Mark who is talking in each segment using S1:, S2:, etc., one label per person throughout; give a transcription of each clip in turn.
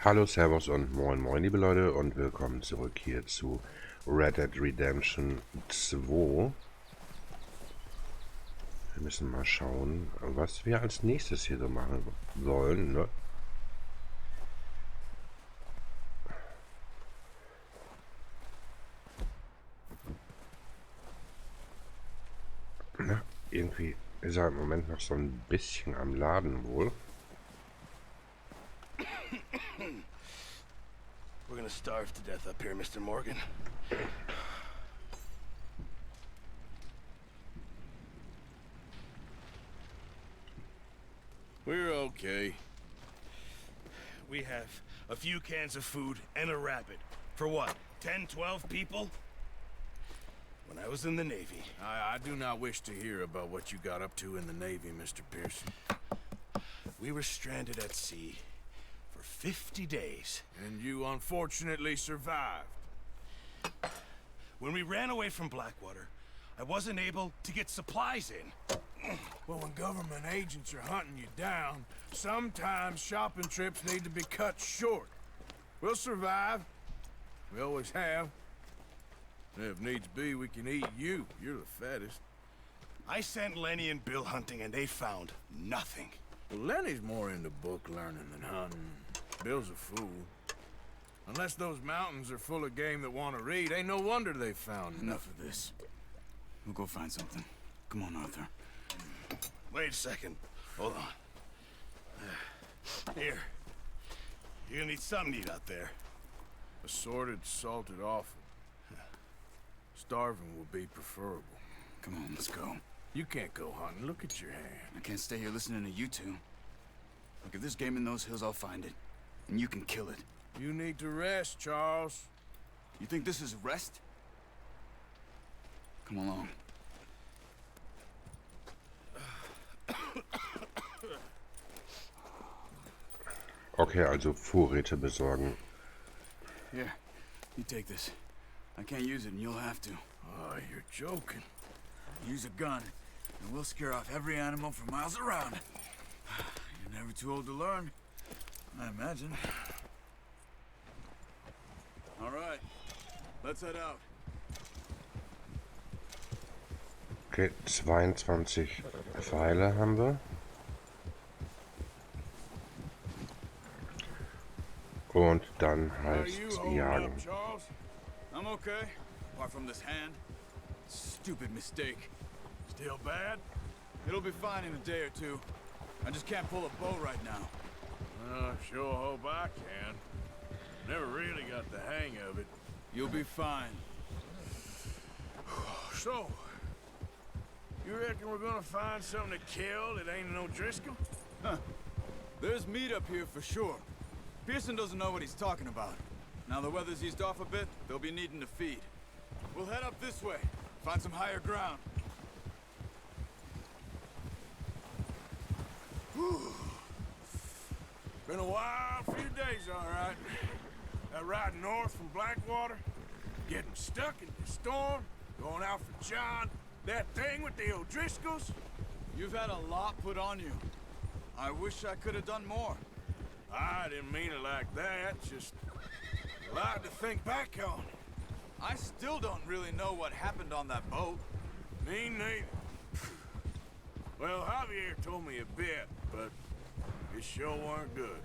S1: Hallo, Servus und Moin Moin, liebe Leute, und willkommen zurück hier zu Red Dead Redemption 2. Wir müssen mal schauen, was wir als nächstes hier so machen sollen, ne? Na, irgendwie ist er im Moment noch so ein bisschen am Laden wohl.
S2: We're gonna starve to death up here, Mr. Morgan. We're okay. We have a few cans of food and a rabbit. For what, 10, 12 people? When I was in the Navy.
S3: I do not wish to hear about what you got up to in the Navy, Mr. Pearson.
S2: We were stranded at sea for 50 days.
S3: And you unfortunately survived.
S2: When we ran away from Blackwater, I wasn't able to get supplies in.
S3: Well, when government agents are hunting you down, sometimes shopping trips need to be cut short. We'll survive. We always have. And if needs be, we can eat you. You're the fattest.
S2: I sent Lenny and Bill hunting and they found nothing.
S3: Well, Lenny's more into book learning than hunting. Bill's a fool. Unless those mountains are full of game that want to read, ain't no wonder they found
S4: Enough of this. We'll go find something. Come on, Arthur.
S2: Wait a second. Hold on. Here. You're gonna need something to eat out there.
S3: Assorted, salted offal. Starving will be preferable.
S4: Come on, let's go.
S3: You can't go hunting. Look at your hand.
S4: I can't stay here listening to you two. Look, if there's game in those hills, I'll find it. And you can kill it.
S3: You need to rest, Charles.
S4: You think this is rest? Come along.
S1: Okay, also Vorräte besorgen.
S4: Here, you take this. I can't use it, and you'll have to.
S3: Oh, you're joking.
S4: Use a gun, and we'll scare off every animal for miles around. You're never too old to learn, I imagine. All right, let's head out.
S1: Okay, 22 Pfeile haben wir. Und dann
S3: How you
S1: heißt
S3: holding
S1: jagen.
S3: up, Charles?
S4: I'm okay, apart from this hand. Stupid mistake.
S3: Still bad?
S4: It'll be fine in a day or two. I just can't pull a bow right now.
S3: Sure hope I can. Never really got the hang of it.
S4: You'll be fine.
S3: So, you reckon we're gonna find something to kill that ain't no Driscoll?
S4: Huh. There's meat up here for sure. Pearson doesn't know what he's talking about. Now the weather's eased off a bit, they'll be needing to feed. We'll head up this way, find some higher ground.
S3: Whew. Been a wild few days, all right. That ride north from Blackwater, getting stuck in the storm, going out for John, that thing with the O'Driscolls.
S4: You've had a lot put on you. I wish I could have done more.
S3: I didn't mean it like that, just a lot to think back on.
S4: I still don't really know what happened on that boat.
S3: Me neither. Well, Javier told me a bit, but it sure weren't good.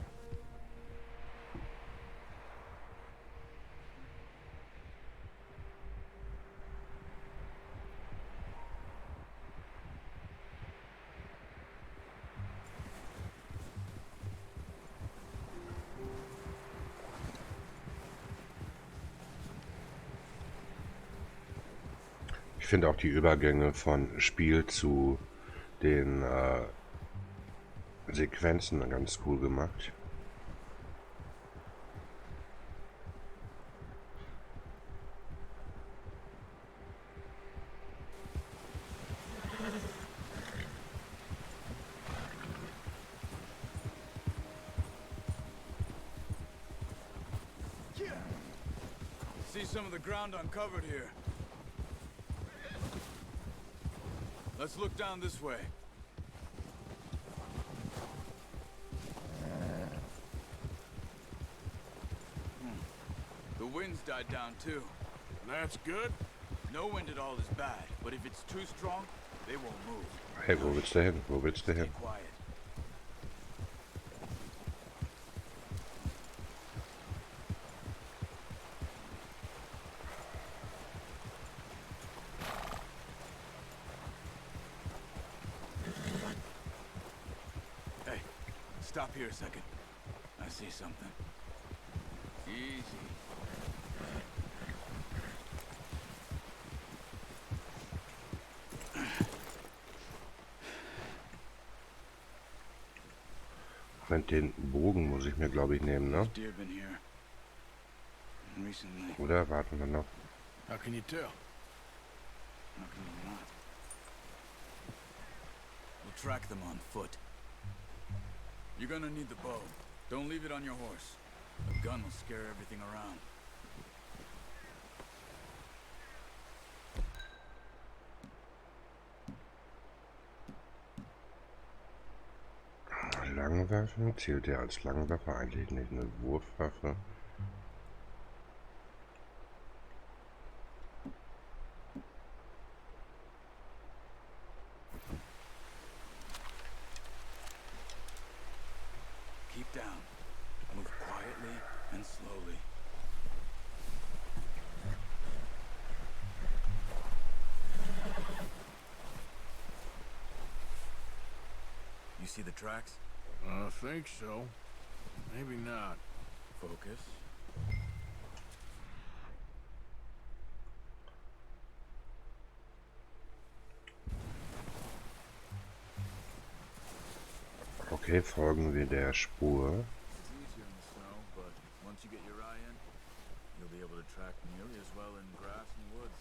S1: Ich finde auch die Übergänge von Spiel zu den Sequenzen ganz cool gemacht.
S4: See some of the ground uncovered here. Let's look down this way. died down too.
S3: That's good.
S4: No wind at all is bad, but if it's too strong, they won't move.
S1: Hey, wo willst du hin? Wo willst du
S4: Stay
S1: hin?
S4: quiet. Hey, stop here a second. I see something. Easy.
S1: Moment, den Bogen muss ich mir, glaube ich, nehmen, ne?
S4: Deer been here recently.
S1: Oder warten wir noch?
S3: How can you tell?
S4: How can you not? We'll track them on foot. You're gonna need the bow. Don't leave it on your horse. A gun will scare everything around.
S1: Langwaffe? Zählt der als Langwaffe eigentlich nicht eine Wurfwaffe?
S4: Keep down. Move quietly and slowly. You see the tracks?
S3: I think so. Maybe not.
S4: Focus.
S1: Okay, folgen wir der Spur.
S4: It's easier in the snow, but once you get your eye in, you'll be able to track nearly as well in grass and woods.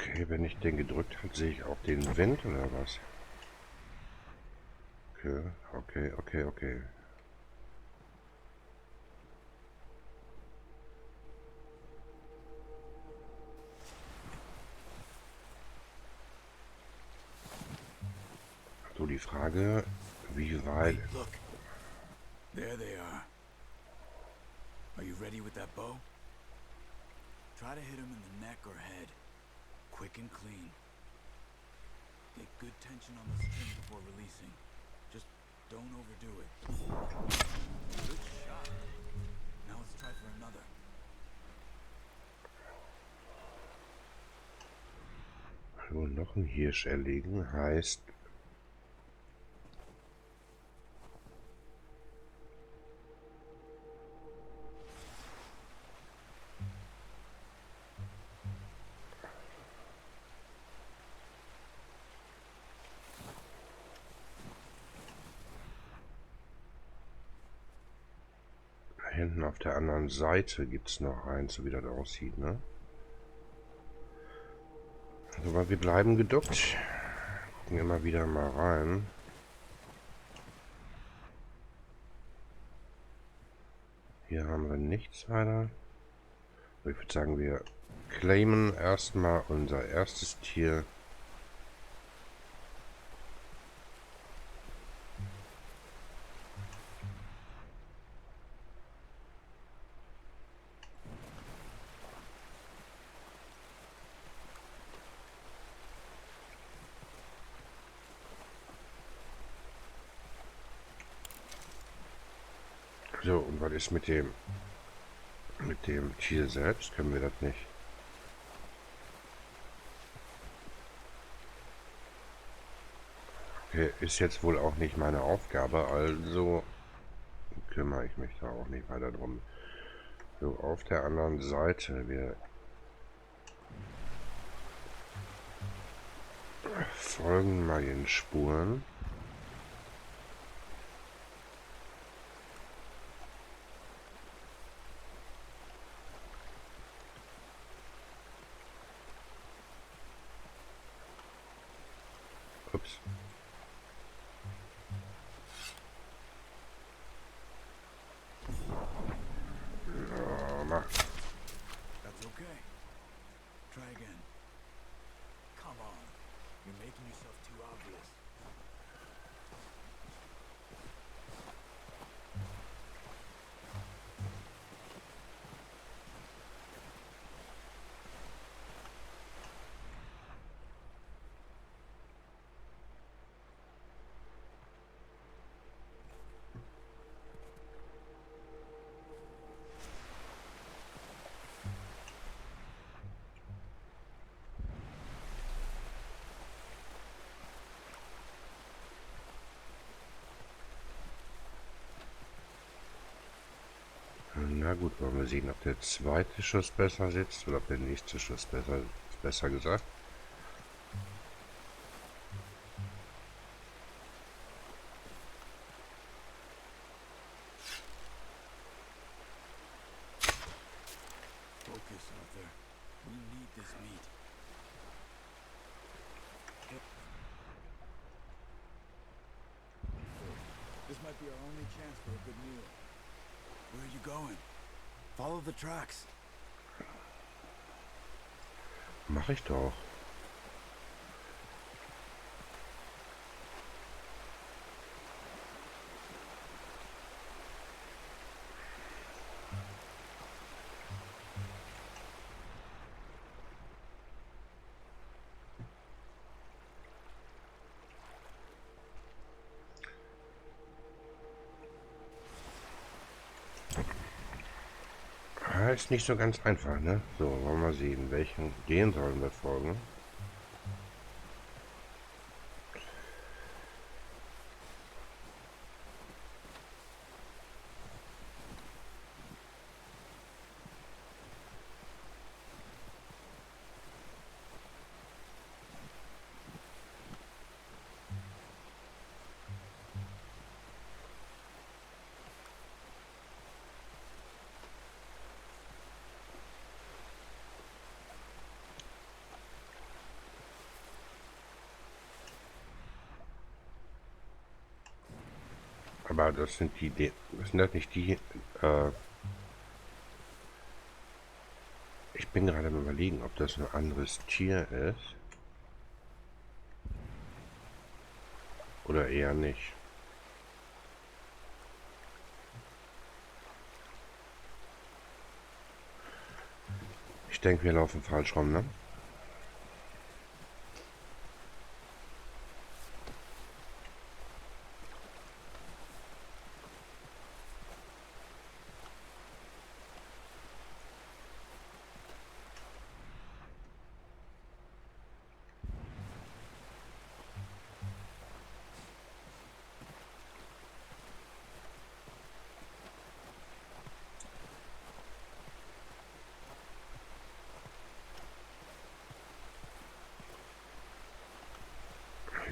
S1: Okay, wenn ich den gedrückt habe, sehe ich auch den Wind oder was? Okay. So, die Frage, wie weit...
S4: Hey, look. There they are. Are you ready with that bow? Try to hit him in the neck or head. Quick and clean. Get good tension on the string before releasing. Just don't overdo it. Good shot. Now let's try for another.
S1: So, noch ein Hirsch erlegen heißt... Hinten auf der anderen Seite gibt es noch eins, so wie das aussieht, ne? Aber wir bleiben geduckt. Gucken immer wieder mal rein. Hier haben wir nichts weiter. Ich würde sagen, wir claimen erstmal unser erstes Tier. So, und was ist mit dem Tier selbst? Können wir das nicht? Okay, ist jetzt wohl auch nicht meine Aufgabe, also kümmere ich mich da auch nicht weiter drum. So, auf der anderen Seite. Wir folgen mal den Spuren. Ups. Oh, mach.
S4: That's okay. Try again. Come on. You're making yourself too obvious.
S1: Na gut, wollen wir sehen, ob der zweite Schuss besser sitzt oder ob der nächste Schuss besser gesagt.
S4: Focus, Arthur. We need this meat. This might be our only chance for a good meal. Where are you going? Follow the tracks.
S1: Mach ich doch. Ja, ist nicht so ganz einfach, ne? So, wollen wir sehen, welchen den sollen wir folgen. Aber das sind das sind halt nicht die, ich bin gerade am Überlegen, ob das ein anderes Tier ist. Oder eher nicht. Ich denke, wir laufen falsch rum, ne?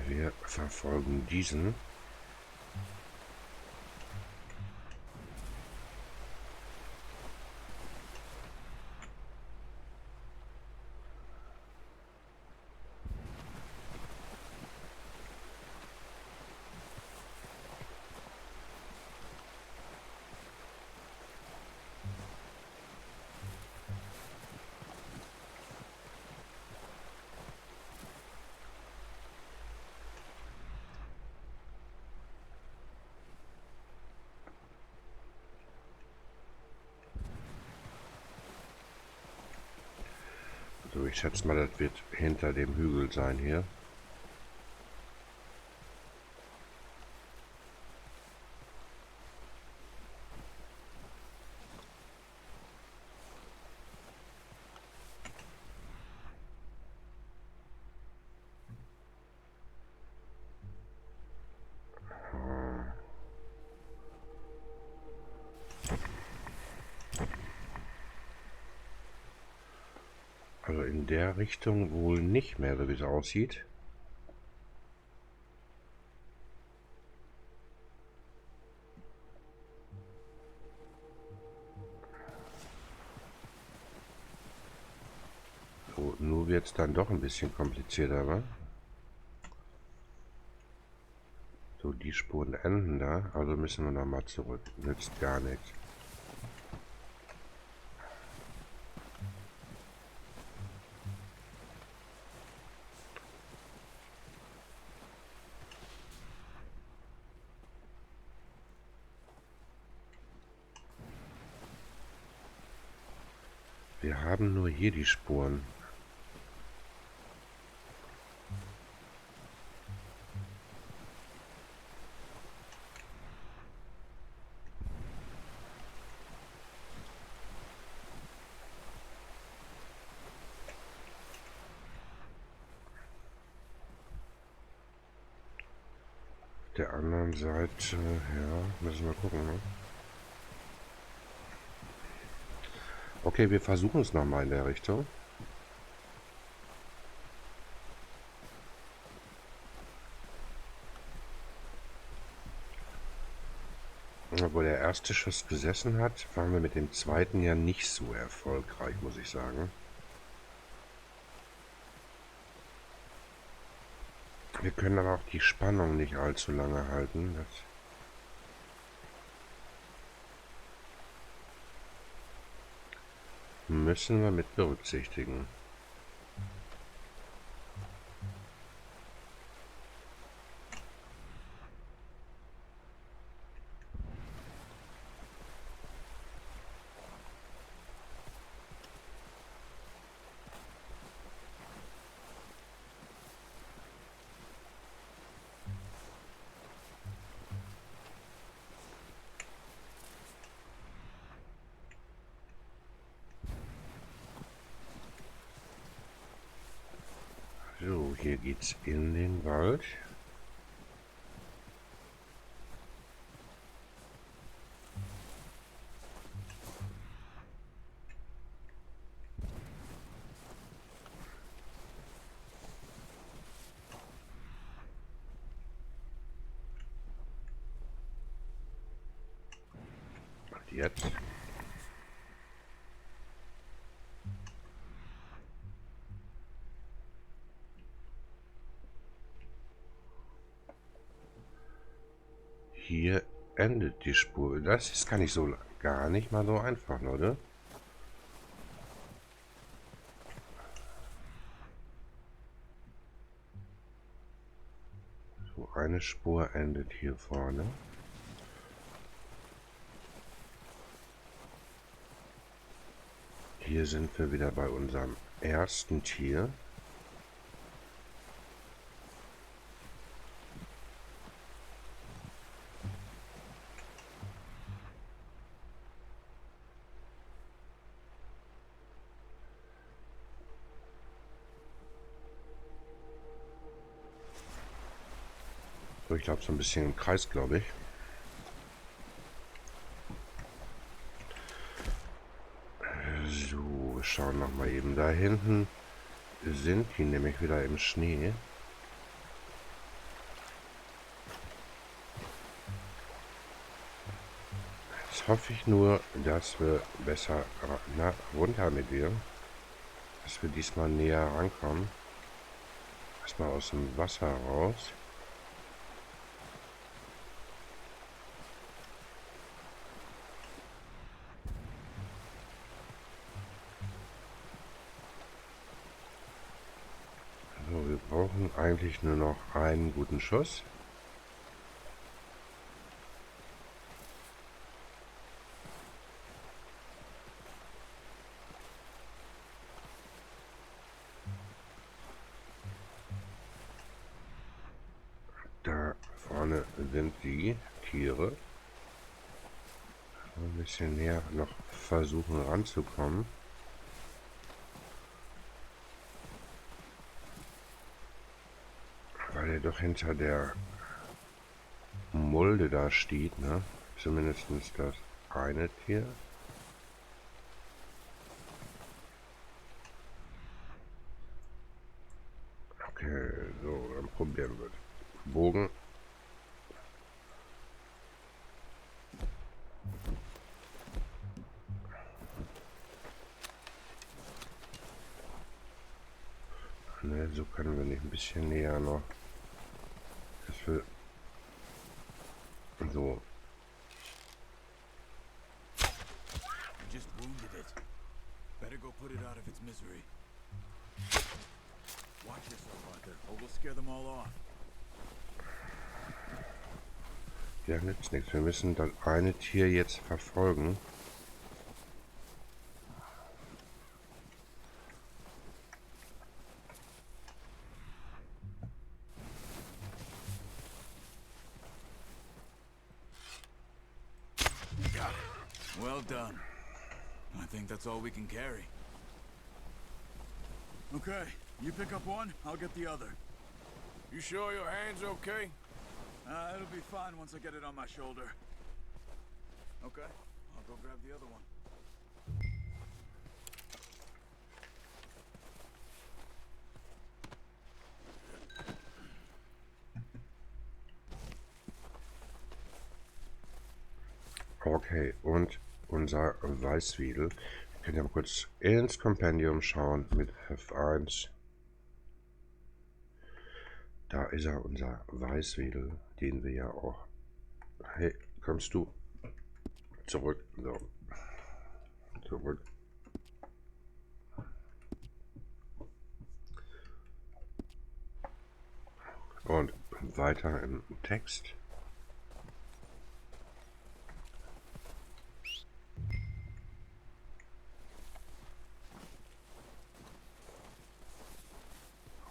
S1: Wir verfolgen diesen. So, ich schätze mal, das wird hinter dem Hügel sein hier. Also in der Richtung wohl nicht mehr, so wie es aussieht. So, nur wird es dann doch ein bisschen komplizierter, wa? So, die Spuren enden da, also müssen wir nochmal zurück. Nützt gar nichts. Wir haben nur hier die Spuren. Der anderen Seite, ja, müssen wir gucken, ne? Okay, wir versuchen es nochmal in der Richtung. Wo der erste Schuss gesessen hat, waren wir mit dem zweiten ja nicht so erfolgreich, muss ich sagen. Wir können aber auch die Spannung nicht allzu lange halten. Das müssen wir mit berücksichtigen. So, hier geht's in den Wald. Und jetzt. Hier endet die Spur. Das ist gar nicht mal so einfach, Leute. So, eine Spur endet hier vorne. Hier sind wir wieder bei unserem ersten Tier. So, ich glaube so ein bisschen im Kreis, glaube ich. So, wir schauen noch mal eben da hinten. Sind die nämlich wieder im Schnee. Jetzt hoffe ich nur, dass wir besser runter mit dir. Dass wir diesmal näher rankommen. Erstmal aus dem Wasser raus. So, wir brauchen eigentlich nur noch einen guten Schuss. Da vorne sind die Tiere. Ein bisschen näher noch versuchen ranzukommen. Weil er doch hinter der Mulde da steht, ne? Zumindest das eine Tier. Okay, so, dann probieren wir. Bogen. Ne, so können wir nicht ein bisschen näher noch. Das will so.
S4: You just wounded it. Better go put it out of its misery. Watch yourself, Arthur, or we'll scare them all off.
S1: Ja, nützt nichts. Wir müssen das eine Tier jetzt verfolgen.
S4: Well done. I think that's all we can carry. Okay, you pick up one, I'll get the other.
S3: You sure your hand's okay?
S4: It'll be fine once I get it on my shoulder. Okay, I'll go grab the other one.
S1: Okay, und unser Weißwedel. Wir können ja mal kurz ins Kompendium schauen mit F1. Da ist er, unser Weißwedel, den wir ja auch... Hey, kommst du? Zurück. So. Zurück. Und weiter im Text.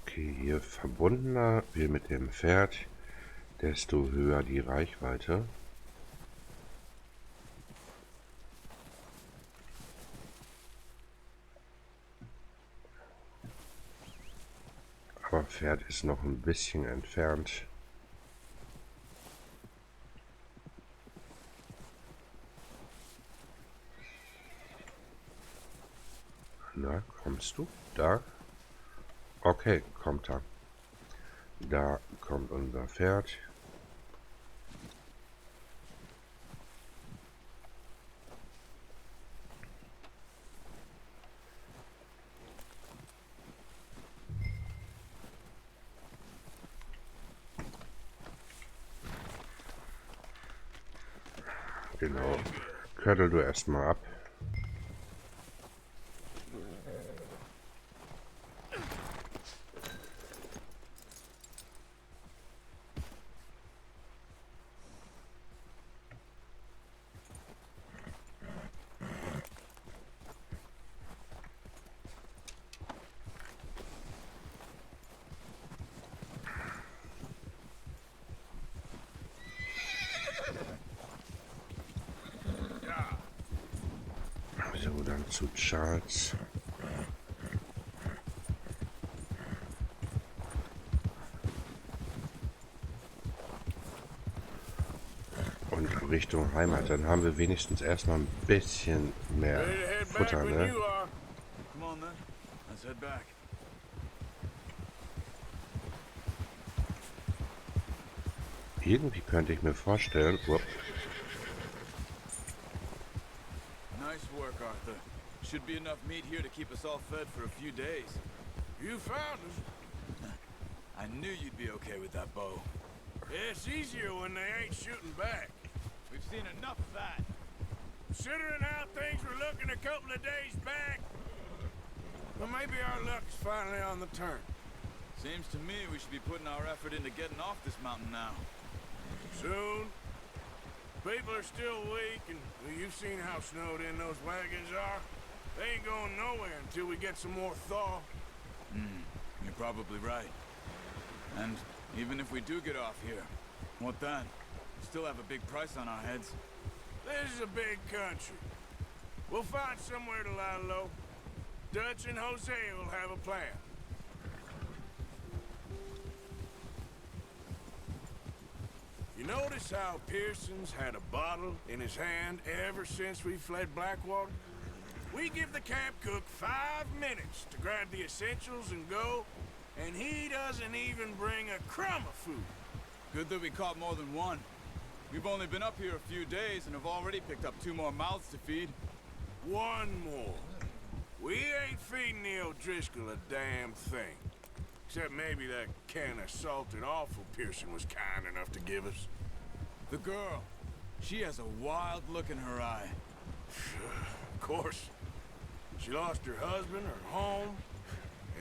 S1: Okay, je verbundener wir mit dem Pferd, desto höher die Reichweite. Aber Pferd ist noch ein bisschen entfernt. Na, kommst du? Da? Okay, kommt er. Da kommt unser Pferd. Genau. Kördel du erstmal ab. So, dann zu Charles. Und Richtung Heimat. Dann haben wir wenigstens erstmal ein bisschen mehr
S3: Ready to head back
S1: Futter,
S3: when
S1: ne?
S3: you are.
S4: Come on then, let's head back.
S1: Irgendwie könnte ich mir vorstellen... Ups,
S4: Nice work, Arthur. Should be enough meat here to keep us all fed for a few days.
S3: You found us.
S4: I knew you'd be okay with that bow.
S3: It's easier when they ain't shooting back.
S4: We've seen enough of that.
S3: Considering how things were looking a couple of days back, well, maybe our luck's finally on the turn.
S4: Seems to me we should be putting our effort into getting off this mountain now.
S3: Soon. People are still weak, and well, you've seen how snowed in those wagons are. They ain't going nowhere until we get some more thaw.
S4: You're probably right. And even if we do get off here, what then? We still have a big price on our heads.
S3: This is a big country. We'll find somewhere to lie low. Dutch and Jose will have a plan. You notice how Pearson's had a bottle in his hand ever since we fled Blackwater? We give the camp cook 5 minutes to grab the essentials and go. And he doesn't even bring a crumb of food.
S4: Good that we caught more than one. We've only been up here a few days and have already picked up 2 more mouths to feed.
S3: One more. We ain't feeding the O'Driscoll a damn thing. Except maybe that can of salted offal Pearson was kind enough to give us.
S4: The girl. She has a wild look in her eye.
S3: Of course. She lost her husband, her home,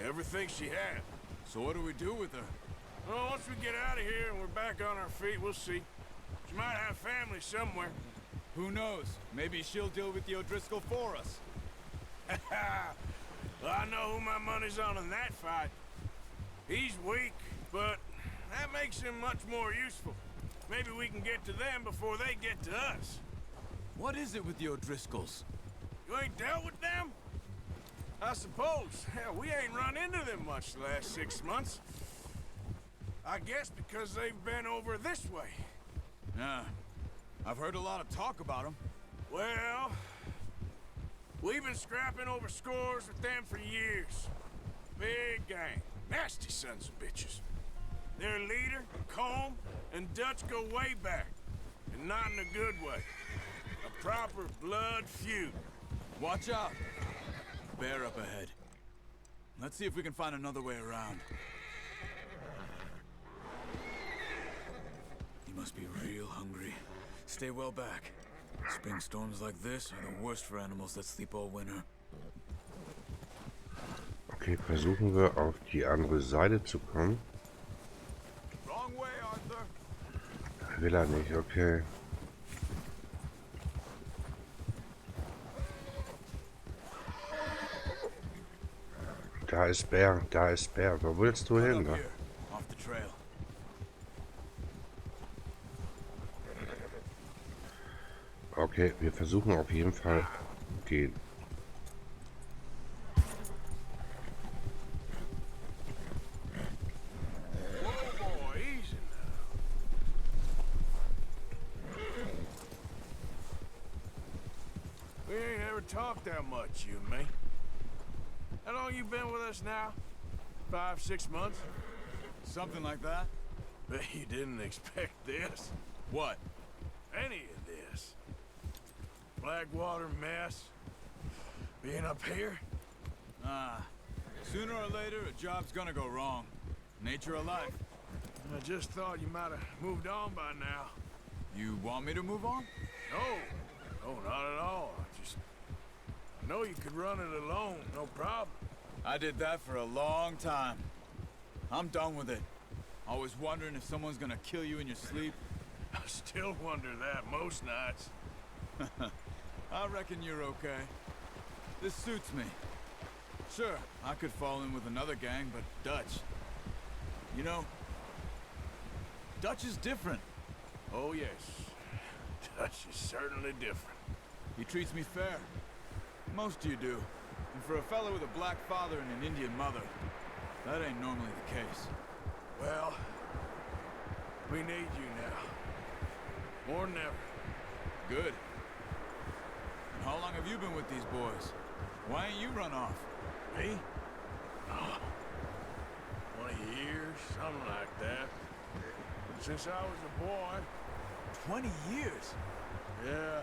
S3: everything she had.
S4: So what do we do with her?
S3: Well, once we get out of here and we're back on our feet, we'll see. She might have family somewhere.
S4: Who knows? Maybe she'll deal with the O'Driscoll for us.
S3: Well, I know who my money's on in that fight. He's weak, but that makes him much more useful. Maybe we can get to them before they get to us.
S4: What is it with the O'Driscolls?
S3: You ain't dealt with them? I suppose. Hell, we ain't run into them much the last 6 months. I guess because they've been over this way.
S4: Yeah. I've heard a lot of talk about them.
S3: Well, we've been scrapping over scores with them for years. Big gang. Nasty sons of bitches. Their leader, Combe, and Dutch go way back. And not in a good way. A proper blood feud.
S4: Watch out. Bear up ahead. Let's see if we can find another way around. You must be real hungry. Stay well back. Spring storms like this are the worst for animals that sleep all winter.
S1: Okay, versuchen wir auf die andere Seite zu kommen.
S3: Wrong way, Arthur.
S1: Will er nicht, okay. Da ist Bär, da ist Bär. Wo willst du hin?
S4: Up
S1: Da?
S4: here, off the trail.
S1: Okay, wir versuchen auf jeden Fall gehen.
S3: Whoa, boy, easy now. We ain't ever talked that much, you and me. How long you been with us now? 5, 6 months?
S4: Something like that?
S3: Bet you didn't expect this.
S4: What?
S3: Any of this. Blackwater mess. Being up here?
S4: Sooner or later, a job's gonna go wrong. Nature of life.
S3: I just thought you might have moved on by now.
S4: You want me to move on?
S3: No. No, not at all. I know you could run it alone, no problem.
S4: I did that for a long time. I'm done with it. Always wondering if someone's gonna kill you in your sleep.
S3: I still wonder that most nights.
S4: I reckon you're okay. This suits me. Sure, I could fall in with another gang, but Dutch... You know, Dutch is different.
S3: Oh, yes. Dutch is certainly different.
S4: He treats me fair. Most of you do. And for a fellow with a black father and an Indian mother, that ain't normally the case.
S3: Well, we need you now. More than ever.
S4: Good. And how long have you been with these boys? Why ain't you run off?
S3: Me? Oh, 20 years, something like that. Since I was a boy.
S4: 20 years?
S3: Yeah.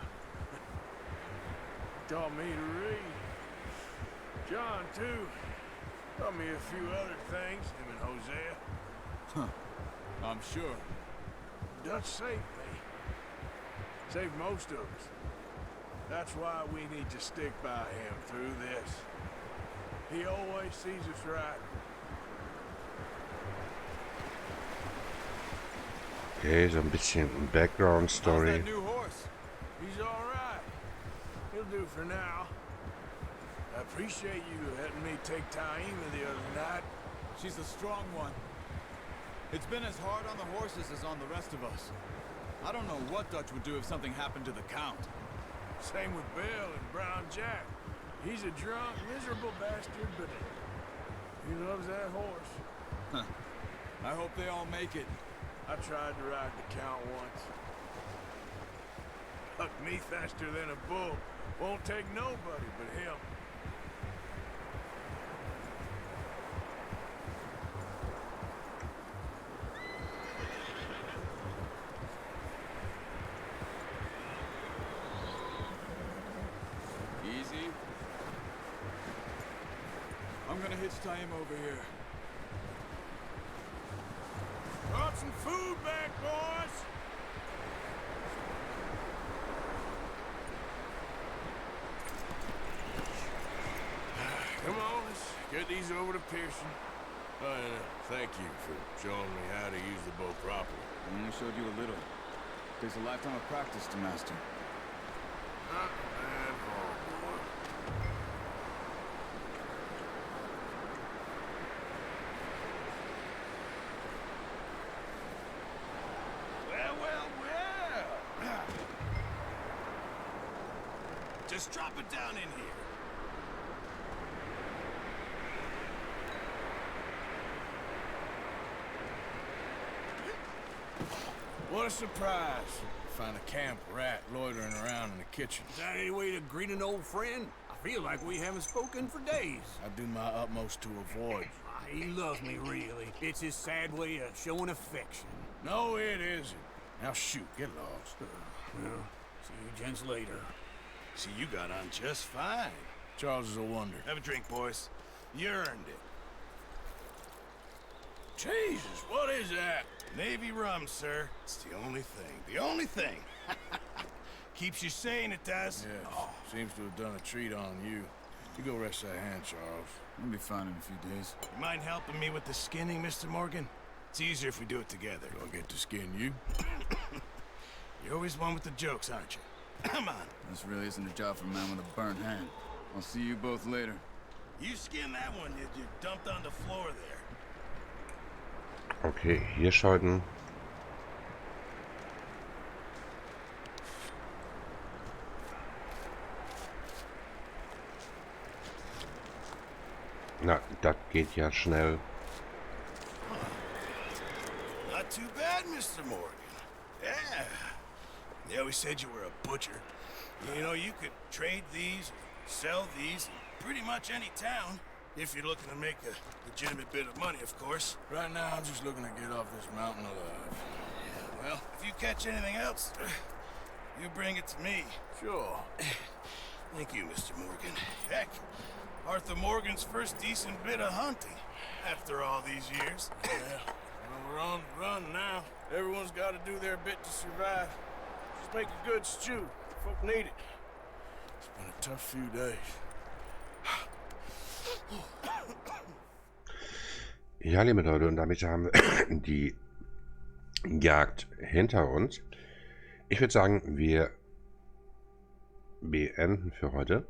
S3: Taught me to read. John, too. Taught me a few other things, him and Hosea.
S4: Huh. I'm sure.
S3: Dutch saved me. Saved most of us. That's why we need to stick by him through this. He always sees us right.
S1: Okay, so ein bisschen Background
S4: How's
S1: Story.
S4: that new horse?
S3: He's all right. He'll do for now. I appreciate you letting me take Taima the other night.
S4: She's a strong one. It's been as hard on the horses as on the rest of us. I don't know what Dutch would do if something happened to the Count.
S3: Same with Bill and Brown Jack. He's a drunk, miserable bastard, but he loves that horse.
S4: Huh. I hope they all make it.
S3: I tried to ride the Count once. Hucked me faster than a bull. Won't take nobody but him.
S4: hitch tie him over here.
S3: Brought some food back, boys! Come on, let's get these over to Pearson. Oh, and thank you for showing me how to use the bow properly.
S4: I only showed you a little. Takes a lifetime of practice to master.
S3: Not bad ball, boy.
S2: Well, well, well. Just drop it down in here.
S3: What a surprise. Find a camp rat loitering around in the kitchen.
S5: Is that any way to greet an old friend? I feel like we haven't spoken for days.
S3: I do my utmost to avoid.
S5: He loves me, really. It's his sad way of showing affection.
S3: No, it isn't. Now shoot, get lost.
S5: Well, see you gents later.
S2: See, you got on just fine.
S3: Charles is a wonder.
S2: Have a drink, boys. You earned it.
S3: Jesus, what is that?
S2: Navy rum, sir. It's the only thing. The only thing. Keeps you sane, it does.
S3: Yeah, seems to have done a treat on you. You go rest that hand, Charles.
S4: We'll be fine in a few days.
S2: You mind helping me with the skinning, Mr. Morgan? It's easier if we do it together.
S3: Do I get to skin you?
S2: You're always one with the jokes, aren't you? Come on.
S4: This really isn't a job for a man with a burnt hand. I'll see you both later.
S2: You skinned that one you dumped on the floor there.
S1: Okay, hier schalten. Na, das geht ja schnell.
S2: Not too bad, Mr. Morgan. Yeah. They always said you were a butcher. You know, you could trade these, sell these, in pretty much any town. If you're looking to make a legitimate bit of money, of course.
S3: Right now, I'm just looking to get off this mountain alive.
S2: Yeah, well, if you catch anything else, you bring it to me.
S3: Sure.
S2: Thank you, Mr. Morgan. Heck, Arthur Morgan's first decent bit of hunting after all these years.
S3: Yeah. Well, we're on the run now. Everyone's got to do their bit to survive. Just make a good stew. Folk need it. It's been a tough few days.
S1: Ja, liebe Leute, und damit haben wir die Jagd hinter uns. Ich würde sagen, wir beenden für heute.